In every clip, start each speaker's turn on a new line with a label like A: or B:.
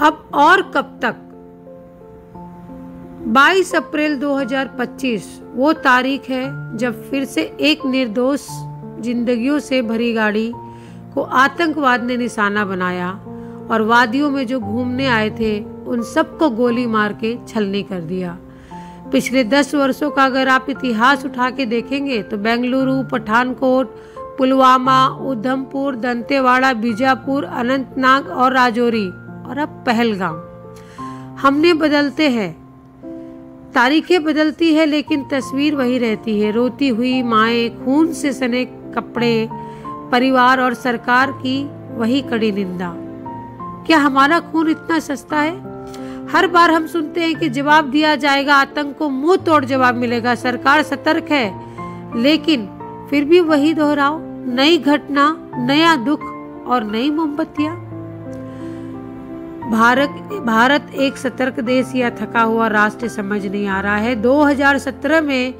A: अब और कब तक? 22 अप्रैल 2025 वो तारीख है जब फिर से एक निर्दोष जिंदगियों से भरी गाड़ी को आतंकवाद ने निशाना बनाया और वादियों में जो घूमने आए थे उन सबको गोली मार के छलनी कर दिया। पिछले 10 वर्षों का अगर आप इतिहास उठा के देखेंगे तो बेंगलुरु, पठानकोट, पुलवामा, उधमपुर, दंतेवाड़ा, बीजापुर, अनंतनाग और राजौरी और अब पहलगाम। हमने बदलते हैं, तारीखें बदलती है लेकिन तस्वीर वही रहती है। रोती हुई माएं, खून से सने कपड़े, परिवार और सरकार की वही कड़ी निंदा। क्या हमारा खून इतना सस्ता है? हर बार हम सुनते हैं कि जवाब दिया जाएगा, आतंक को मुंह तोड़ जवाब मिलेगा, सरकार सतर्क है, लेकिन फिर भी वही दोहराओ। नई घटना, नया दुख और नई मोमबत्तियां। भारत एक सतर्क देश या थका हुआ राष्ट्र समझ नहीं आ रहा है। 2017 में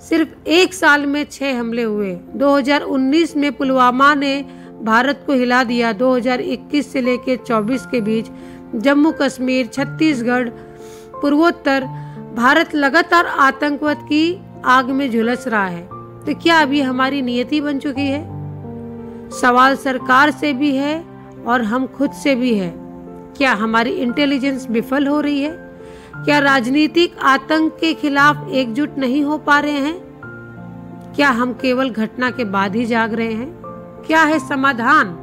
A: सिर्फ एक साल में 6 हमले हुए। 2019 में पुलवामा ने भारत को हिला दिया। 2021 से लेकर 24 के बीच जम्मू कश्मीर, छत्तीसगढ़, पूर्वोत्तर भारत लगातार आतंकवाद की आग में झुलस रहा है। तो क्या अभी हमारी नियति बन चुकी है? सवाल सरकार से भी है और हम खुद से भी है। क्या हमारी इंटेलिजेंस विफल हो रही है? क्या राजनीतिक आतंक के खिलाफ एकजुट नहीं हो पा रहे हैं? क्या हम केवल घटना के बाद ही जाग रहे हैं? क्या है समाधान?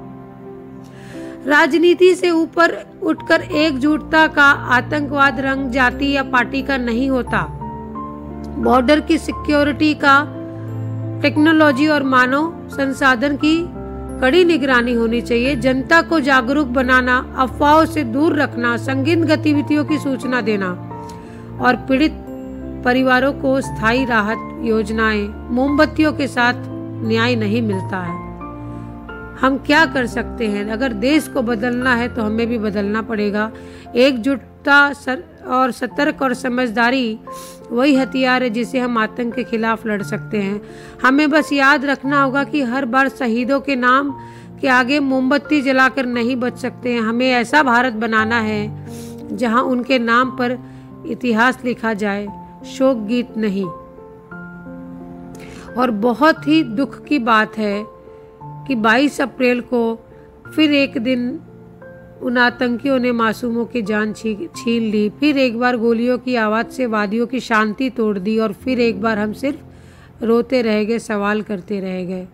A: राजनीति से ऊपर उठकर एकजुटता का आतंकवाद रंग, जाति या पार्टी का नहीं होता। बॉर्डर की सिक्योरिटी का टेक्नोलॉजी और मानव संसाधन की कड़ी निगरानी होनी चाहिए। जनता को जागरूक बनाना, अफवाहों से दूर रखना, संगीन गतिविधियों की सूचना देना और पीड़ित परिवारों को स्थायी राहत योजनाएं, मोमबत्तियों के साथ न्याय नहीं मिलता है। हम क्या कर सकते हैं? अगर देश को बदलना है तो हमें भी बदलना पड़ेगा। एकजुटता और सतर्क और समझदारी वही हथियार है जिसे हम आतंक के खिलाफ लड़ सकते हैं। हमें बस याद रखना होगा कि हर बार शहीदों के नाम के आगे मोमबत्ती जलाकर नहीं बच सकते हैं। हमें ऐसा भारत बनाना है जहां उनके नाम पर इतिहास लिखा जाए, शोक गीत नहीं। और बहुत ही दुख की बात है कि 22 अप्रैल को फिर एक दिन उन आतंकियों ने मासूमों की जान छीन ली। फिर एक बार गोलियों की आवाज़ से वादियों की शांति तोड़ दी और फिर एक बार हम सिर्फ रोते रह गए, सवाल करते रह गए।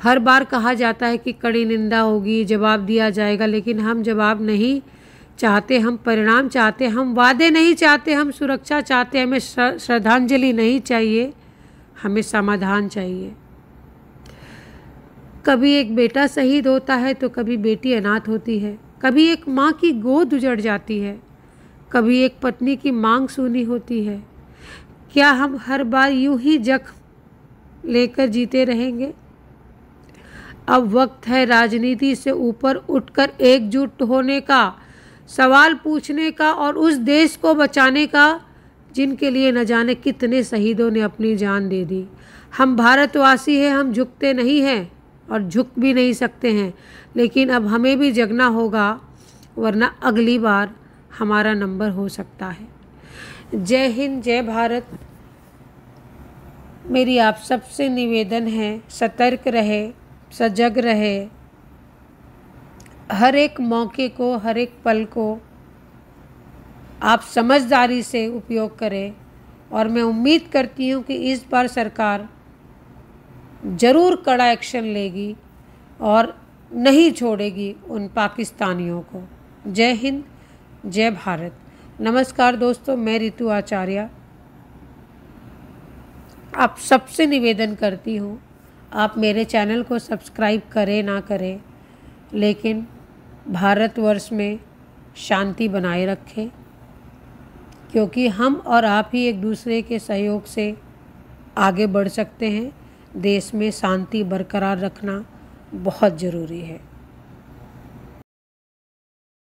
A: हर बार कहा जाता है कि कड़ी निंदा होगी, जवाब दिया जाएगा, लेकिन हम जवाब नहीं चाहते, हम परिणाम चाहते, हम वादे नहीं चाहते, हम सुरक्षा चाहते। हमें श्रद्धांजलि नहीं चाहिए, हमें समाधान चाहिए। कभी एक बेटा शहीद होता है तो कभी बेटी अनाथ होती है, कभी एक माँ की गोद उजड़ जाती है, कभी एक पत्नी की मांग सुनी होती है। क्या हम हर बार यूं ही जख्म लेकर जीते रहेंगे? अब वक्त है राजनीति से ऊपर उठकर एकजुट होने का, सवाल पूछने का और उस देश को बचाने का जिनके लिए न जाने कितने शहीदों ने अपनी जान दे दी। हम भारतवासी हैं, हम झुकते नहीं हैं और झुक भी नहीं सकते हैं, लेकिन अब हमें भी जगना होगा, वरना अगली बार हमारा नंबर हो सकता है। जय हिंद, जय भारत। मेरी आप सबसे निवेदन है, सतर्क रहे, सजग रहे, हर एक मौके को, हर एक पल को आप समझदारी से उपयोग करें। और मैं उम्मीद करती हूँ कि इस बार सरकार ज़रूर कड़ा एक्शन लेगी और नहीं छोड़ेगी उन पाकिस्तानियों को। जय हिंद, जय भारत। नमस्कार दोस्तों, मैं रितु आचार्य आप सबसे निवेदन करती हूँ, आप मेरे चैनल को सब्सक्राइब करें ना करें, लेकिन भारतवर्ष में शांति बनाए रखें, क्योंकि हम और आप ही एक दूसरे के सहयोग से आगे बढ़ सकते हैं। देश में शांति बरकरार रखना बहुत ज़रूरी है।